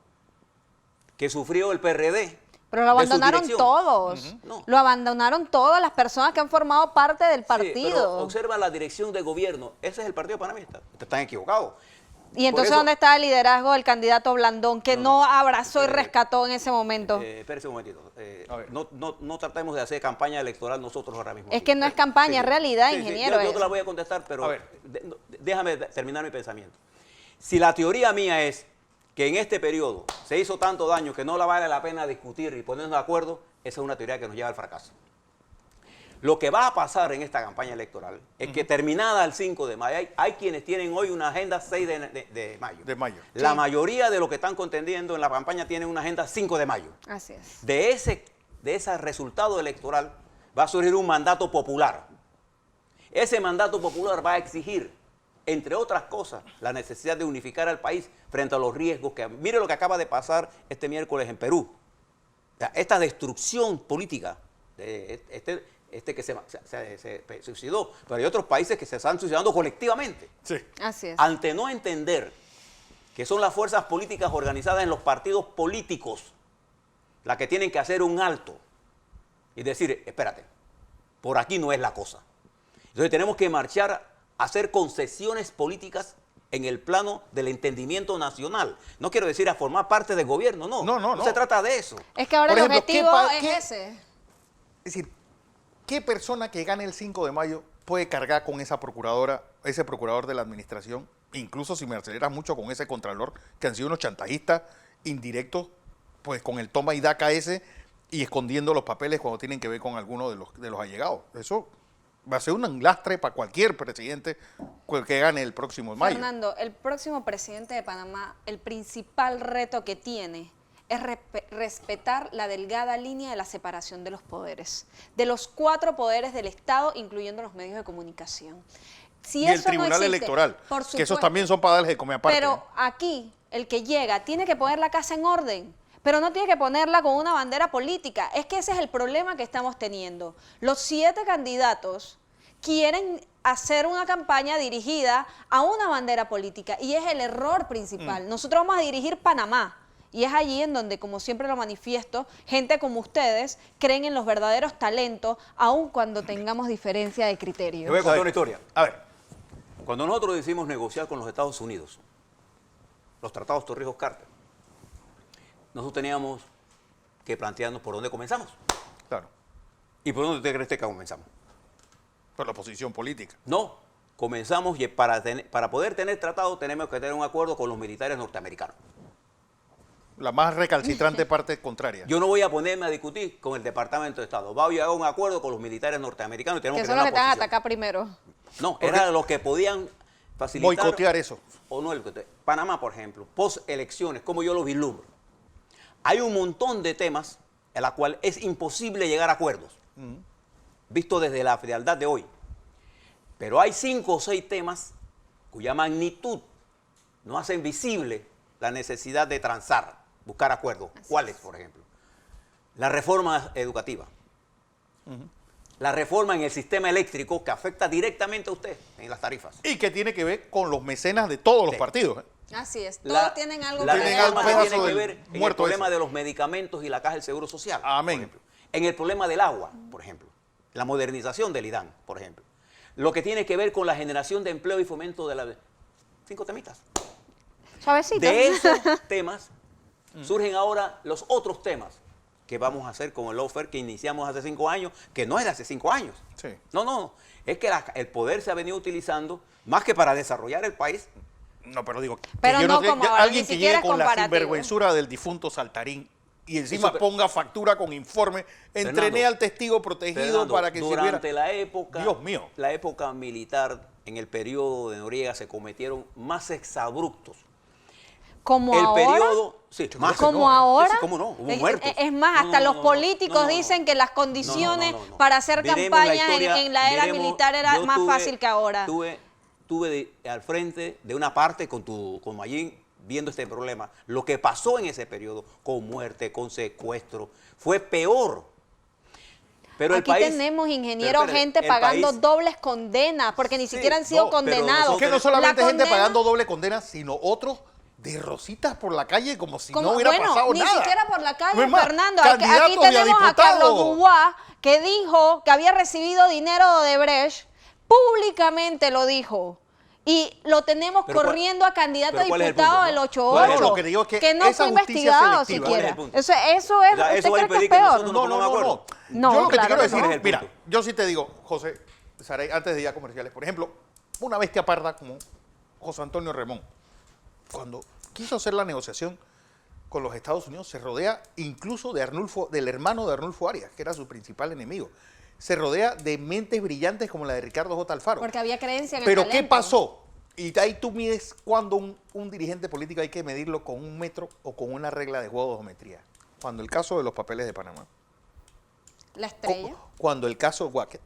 que sufrió el PRD. Pero lo de su abandonaron dirección. todos. No. Lo abandonaron todas las personas que han formado parte del Sí, partido. pero observa la dirección de gobierno. Ese es el partido panameñista. Te están equivocados. Y entonces, Por eso- ¿dónde está el liderazgo del candidato Blandón que no, No. abrazó y rescató en ese momento? Espérese un momentito. A ver. No tratemos de hacer campaña electoral nosotros ahora mismo. Es aquí. que no es campaña, es realidad, ingeniero, Yo es. te la voy a contestar, pero A ver. déjame terminar mi pensamiento. Si la teoría mía es que en este periodo se hizo tanto daño que no la vale la pena discutir y ponernos de acuerdo, esa es una teoría que nos lleva al fracaso. Lo que va a pasar en esta campaña electoral es que terminada el 5 de mayo, hay quienes tienen hoy una agenda 6 de mayo. De mayo. La Sí. mayoría de los que están contendiendo en la campaña tienen una agenda 5 de mayo. Así es. De ese resultado electoral va a surgir un mandato popular. Ese mandato popular va a exigir, entre otras cosas, la necesidad de unificar al país frente a los riesgos que... Mire lo que acaba de pasar este miércoles en Perú. O sea, esta destrucción política, de que se suicidó, pero hay otros países que se están suicidando colectivamente. Sí. Así es. Ante no entender que son las fuerzas políticas organizadas en los partidos políticos las que tienen que hacer un alto y decir, espérate, por aquí no es la cosa. Entonces tenemos que marchar a hacer concesiones políticas en el plano del entendimiento nacional. No quiero decir a formar parte del gobierno, no. No. se trata de eso. Es que ahora Por el ejemplo, objetivo ¿qué es ese. Es decir, ¿qué persona que gane el 5 de mayo puede cargar con esa procuradora, ese procurador de la administración? Incluso si me aceleras mucho con ese contralor, que han sido unos chantajistas indirectos, pues con el toma y daca ese y escondiendo los papeles cuando tienen que ver con alguno de los allegados. Eso va a ser un lastre para cualquier presidente que gane el próximo mayo. Fernando, el próximo presidente de Panamá, el principal reto que tiene es respetar la delgada línea de la separación de los poderes, de los 4 poderes del Estado, incluyendo los medios de comunicación. Si Y el eso no Tribunal existe, Electoral, por que esos supuesto, también son para darles de comer aparte. pero ¿no? aquí, el que llega tiene que poner la casa en orden, pero no tiene que ponerla con una bandera política. Es que ese es el problema que estamos teniendo. Los 7 candidatos quieren hacer una campaña dirigida a una bandera política y es el error principal. Nosotros vamos a dirigir Panamá. Y es allí en donde, como siempre lo manifiesto, gente como ustedes creen en los verdaderos talentos, aun cuando tengamos diferencia de Te voy criterio. a contar una historia. A ver, Cuando nosotros decidimos negociar con los Estados Unidos, los tratados Torrijos-Carter, nosotros teníamos que plantearnos por dónde comenzamos. claro, ¿Y por dónde te crees que comenzamos? por la posición política. No, comenzamos y para poder tener tratado tenemos que tener un acuerdo con los militares norteamericanos. La más recalcitrante parte contraria. Yo no voy a ponerme a discutir con el Departamento de Estado. Voy a llegar a un acuerdo con los militares norteamericanos y tenemos Que que son tener los que una están a posición. atacar primero. No, eran los que podían facilitar Boicotear eso. o no. Panamá, por ejemplo, post elecciones, como yo lo vislumbro. Hay un montón de temas en los cuales es imposible llegar a acuerdos, visto desde la frialdad de hoy. Pero hay 5 o 6 temas cuya magnitud no hacen visible la necesidad de transar, buscar acuerdos. ¿Cuáles, por ejemplo? La reforma educativa. La reforma en el sistema eléctrico que afecta directamente a usted en las tarifas. Y que tiene que ver con los mecenas de todos los Sí. partidos. ¿eh? Así es, todos tienen algo la que Tienen ver. algo reforma que pedazo tiene que del ver en el muerto problema ese. de los medicamentos y la caja del Seguro Social. Amén. Por ejemplo. En el problema del agua, por ejemplo. La modernización del IDAN, por ejemplo. Lo que tiene que ver con la generación de empleo y fomento de la... 5 temitas. Suavecito. De esos temas surgen ahora los otros temas que vamos a hacer como el lawfare que iniciamos hace 5 años, que no es de hace 5 años. Sí. No, es que el poder se ha venido utilizando más que para desarrollar el país. No, pero digo, Pero que yo no sé, como ya ahora, alguien ni que siquiera llegue con la comparativo. sinvergüenzura del difunto Saltarín y encima Eso, ponga factura con informe, entrené Fernando, al testigo protegido Fernando, para que durante sirviera. la época, Dios mío. la época militar, en el periodo de Noriega se cometieron más exabruptos. Como El ahora. periodo, sí, más. Como no, ahora. Sí, cómo no, hubo muertos. Es más, hasta los políticos dicen que las condiciones para hacer campaña en la era militar era Yo más fácil que ahora. Estuve al frente de una parte con Mayín viendo este problema. Lo que pasó en ese periodo, con muerte, con secuestro, fue peor. Pero Aquí el país, tenemos, ingenieros, pero espere, gente el pagando país- dobles condenas, porque ni Sí, siquiera han sido no, pero condenados. Es que no nosotros- solamente La gente condena- pagando doble condena, sino otros de rositas por la calle como si Como- no hubiera bueno, pasado ni nada. siquiera por la calle, No es más, Fernando. Aquí candidatos y a tenemos a Carlos diputados. Dubois, que dijo que había recibido dinero de Brecht, públicamente lo dijo. Y lo tenemos Pero corriendo a candidato a pero ¿cuál es el diputado punto, del no? 8-8. ¿Cuál es lo que digo? Que no esa fue justicia investigado selectiva. ¿Cuál es el siquiera. punto? Eso es. O sea, ¿Usted eso va a cree que es impedir que peor? nosotros nos pongamos de acuerdo. No, Yo lo que claro te quiero que decir no. es, el mira, punto. yo sí te digo, José Saray, antes de ir a comerciales, por ejemplo, una bestia parda como José Antonio Remón, cuando quiso hacer la negociación con los Estados Unidos, se rodea incluso del hermano de Arnulfo Arias, que era su principal enemigo. Se rodea de mentes brillantes como la de Ricardo J. Alfaro. Porque había creencia en el Pero ¿qué talento. pasó? Y ahí tú mides cuando un dirigente político hay que medirlo con un metro o con una regla de juego de geometría. Cuando el caso de los papeles de Panamá. La estrella. Cuando el caso de Wackett,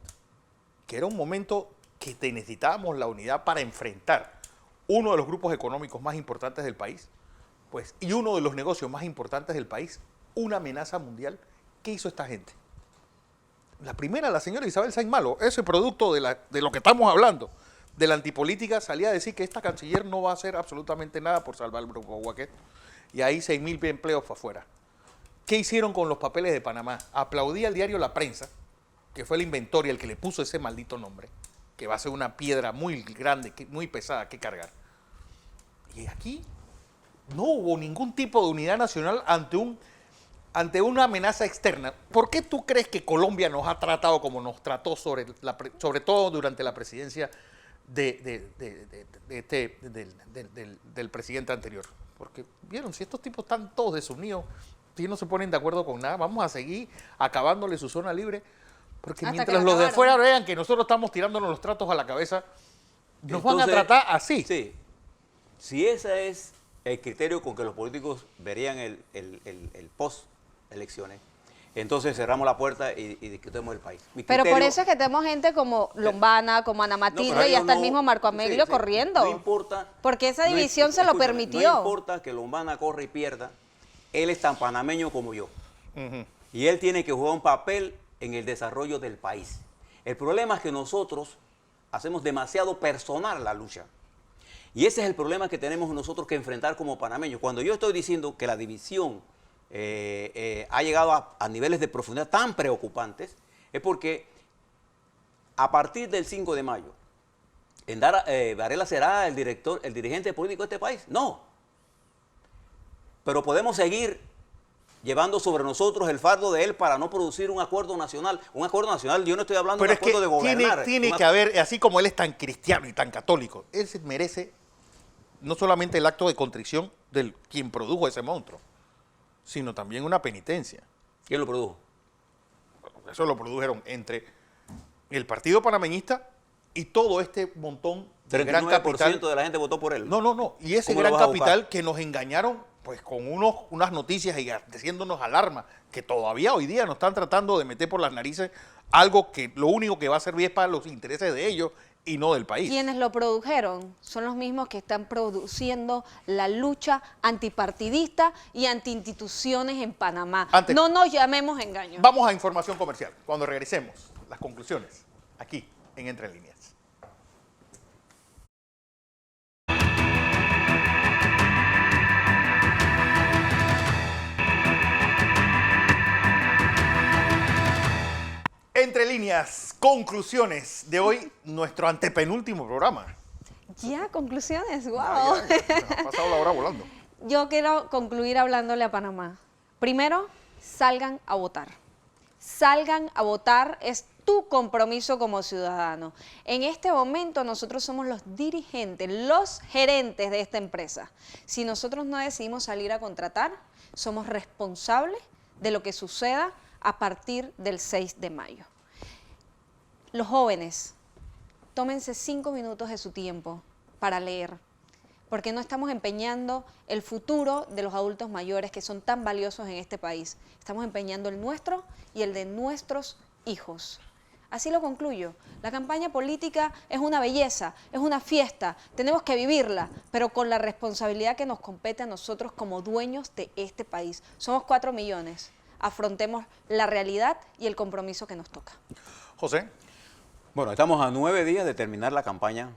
que era un momento que necesitábamos la unidad para enfrentar uno de los grupos económicos más importantes del país, pues, y uno de los negocios más importantes del país, una amenaza mundial. ¿Qué hizo esta gente? La primera, la señora Isabel Sainz Malo, ese producto de lo que estamos hablando, de la antipolítica, salía a decir que esta canciller no va a hacer absolutamente nada por salvar el grupo Wackett, y ahí 6.000 empleos para afuera. ¿Qué hicieron con los papeles de Panamá? Aplaudí al diario La Prensa, que fue el inventor y el que le puso ese maldito nombre, que va a ser una piedra muy grande, muy pesada que cargar. Y aquí no hubo ningún tipo de unidad nacional ante una amenaza externa. ¿Por qué tú crees que Colombia nos ha tratado como nos trató sobre todo durante la presidencia del presidente anterior? Porque, vieron, si estos tipos están todos desunidos, si no se ponen de acuerdo con nada, vamos a seguir acabándole su zona libre, porque Hasta mientras que los de acabaron. afuera vean que nosotros estamos tirándonos los tratos a la cabeza, nos van a Entonces, tratar así. Sí. Si ese es el criterio con que los políticos verían el post-elecciones, entonces cerramos la puerta y discutemos el país. Mi Pero por criterio- eso es que tenemos gente como Lombana, como Ana No, Matilde pero y ellos hasta el no- mismo Marco Ameglio sí, corriendo. No importa. Porque esa no división se lo escúchame, permitió. No importa que Lombana corra y pierda, él es tan panameño como yo. Ujú. Y él tiene que jugar un papel en el desarrollo del país. El problema es que nosotros hacemos demasiado personal la lucha. Y ese es el problema que tenemos nosotros que enfrentar como panameños. Cuando yo estoy diciendo que la división ha llegado a niveles de profundidad tan preocupantes, es porque a partir del 5 de mayo, ¿Varela será el dirigente político de este país? No. Pero podemos seguir llevando sobre nosotros el fardo de él para no producir un acuerdo nacional. Un acuerdo nacional, yo no estoy hablando Pero de es un acuerdo de que gobernar. tiene que haber, así como él es tan cristiano y tan católico, él se merece no solamente el acto de contrición del quien produjo ese monstruo, sino también una penitencia. ¿Quién lo produjo? Eso lo produjeron entre el Partido Panameñista y todo este montón de gran 39% capital. de la gente votó por él. No. Y ese ¿Cómo lo gran vas a capital buscar? que nos engañaron pues con unas noticias y haciéndonos alarma, que todavía hoy día nos están tratando de meter por las narices algo que lo único que va a servir es para los intereses de ellos y no del país. Quienes lo produjeron son los mismos que están produciendo la lucha antipartidista y antiinstituciones en Panamá. Antes- No nos llamemos engaños. Vamos a información comercial. Cuando regresemos, las conclusiones, aquí en Entre Líneas. Entre líneas, conclusiones de hoy, nuestro antepenúltimo programa. Ya, conclusiones, wow. Ha pasado la hora volando. Yo quiero concluir hablándole a Panamá. Primero, salgan a votar. Salgan a votar, es tu compromiso como ciudadano. En este momento nosotros somos los dirigentes, los gerentes de esta empresa. Si nosotros no decidimos salir a contratar, somos responsables de lo que suceda a partir del 6 de mayo. Los jóvenes, tómense 5 minutos de su tiempo para leer, porque no estamos empeñando el futuro de los adultos mayores que son tan valiosos en este país. Estamos empeñando el nuestro y el de nuestros hijos. Así lo concluyo. La campaña política es una belleza, es una fiesta, tenemos que vivirla, pero con la responsabilidad que nos compete a nosotros como dueños de este país. Somos 4 millones. Afrontemos la realidad y el compromiso que nos toca. José, Bueno, estamos a 9 días de terminar la campaña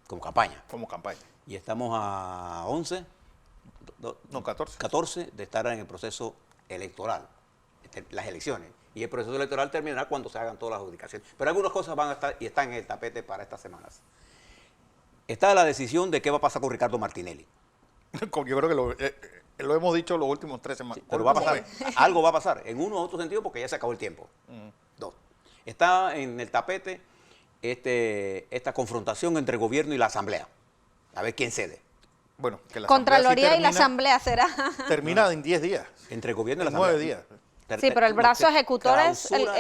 como campaña. como campaña. Y estamos a 11, No, 14. 14 de estar en el proceso electoral, las elecciones. Y el proceso electoral terminará cuando se hagan todas las adjudicaciones. Pero algunas cosas van a estar y están en el tapete para estas semanas. Está la decisión de qué va a pasar con Ricardo Martinelli. Yo creo que lo hemos dicho los últimos 3 semanas. Sí, pero va a pasar, algo va a pasar, en uno u otro sentido, porque ya se acabó el tiempo. Dos, está en el tapete esta confrontación entre el gobierno y la asamblea. A ver quién cede. Bueno, que la Contraloría asamblea sí y la termina- asamblea será. Termina en 10 días. Entre el gobierno y la En asamblea. 9 días. Sí, pero el brazo ejecutor es clausura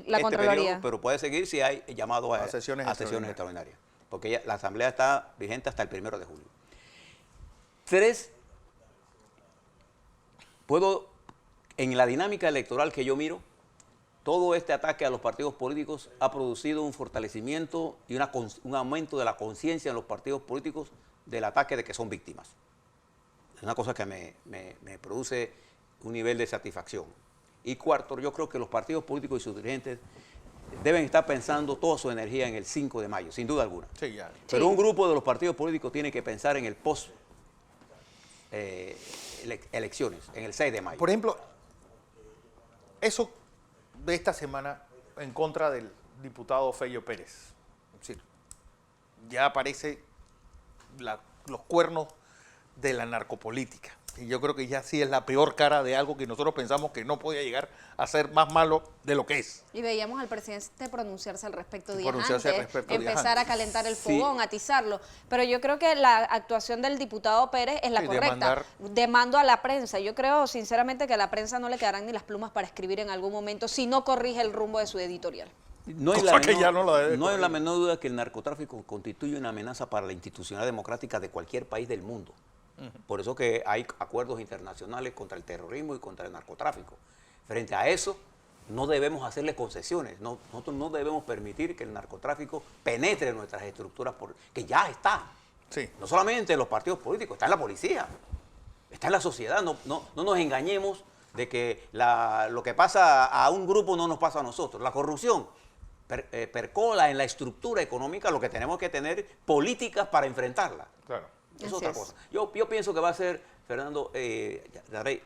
la Contraloría. periodo, pero puede seguir si hay llamado A sesiones extraordinarias. Porque la asamblea está vigente hasta el 1 de julio. 3, en la dinámica electoral que yo miro, todo este ataque a los partidos políticos ha producido un fortalecimiento y un aumento de la conciencia en los partidos políticos del ataque de que son víctimas. Es una cosa que me produce un nivel de satisfacción. Y cuarto, yo creo que los partidos políticos y sus dirigentes deben estar pensando toda su energía en el 5 de mayo, sin duda alguna. Sí, ya. Pero Sí. un grupo de los partidos políticos tiene que pensar en el elecciones, en el 6 de mayo. Por ejemplo, eso de esta semana en contra del diputado Fello Pérez. Es decir, ya aparece los cuernos de la narcopolítica. Y yo creo que ya sí es la peor cara de algo que nosotros pensamos que no podía llegar a ser más malo de lo que es. Y veíamos al presidente pronunciarse al respecto días Pronunciarse al antes, respecto días empezar a antes. calentar el Sí. fogón, atizarlo. Pero yo creo que la actuación del diputado Pérez es la Sí, correcta. Demando a la prensa. Yo creo sinceramente que a la prensa no le quedarán ni las plumas para escribir en algún momento si no corrige el rumbo de su editorial. No hay, Cosa la que menor, ya no la debe no hay corregir. la menor duda que el narcotráfico constituye una amenaza para la institucionalidad democrática de cualquier país del mundo. Por eso que hay acuerdos internacionales contra el terrorismo y contra el narcotráfico. Frente a eso, no debemos hacerle concesiones. Nosotros no debemos permitir que el narcotráfico penetre en nuestras estructuras, que ya está. Sí. No solamente en los partidos políticos, está en la policía, está en la sociedad. No nos engañemos de que lo que pasa a un grupo no nos pasa a nosotros. La corrupción percola en la estructura económica, lo que tenemos que tener políticas para enfrentarla. Claro. Es Así otra es. cosa. Yo pienso que va a ser, Fernando, Yaray,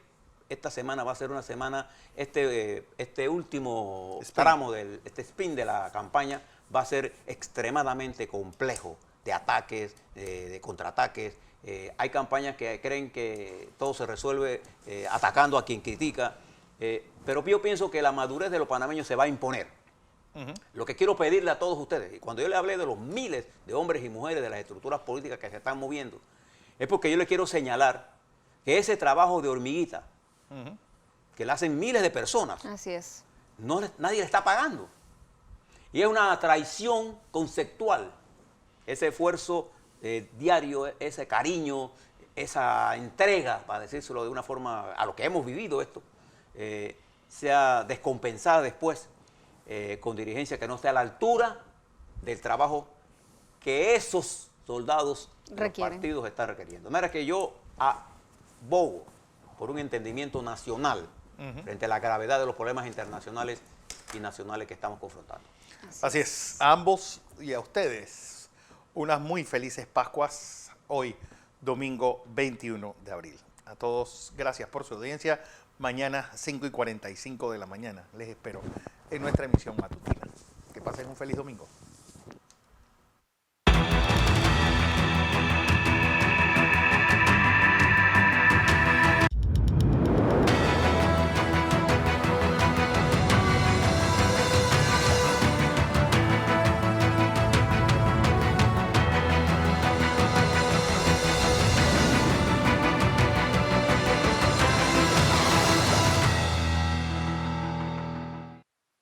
esta semana va a ser una semana, este último Spin. tramo, este spin de la campaña va a ser extremadamente complejo, de ataques, de contraataques. Hay campañas que creen que todo se resuelve atacando a quien critica, pero yo pienso que la madurez de los panameños se va a imponer. Lo que quiero pedirle a todos ustedes, y cuando yo le hablé de los miles de hombres y mujeres de las estructuras políticas que se están moviendo, es porque yo le quiero señalar que ese trabajo de hormiguita, que le hacen miles de personas, Así es. nadie le está pagando. Y es una traición conceptual, ese esfuerzo diario, ese cariño, esa entrega, para decírselo de una forma, a lo que hemos vivido esto, sea descompensada después con dirigencia que no esté a la altura del trabajo que esos soldados de los Requieren. partidos están requiriendo. De manera que yo abogo por un entendimiento nacional frente a la gravedad de los problemas internacionales y nacionales que estamos confrontando. Así es. A ambos y a ustedes, unas muy felices Pascuas hoy, domingo 21 de abril. A todos, gracias por su audiencia. Mañana, 5:45 de la mañana, les espero en nuestra emisión matutina. Que pasen un feliz domingo.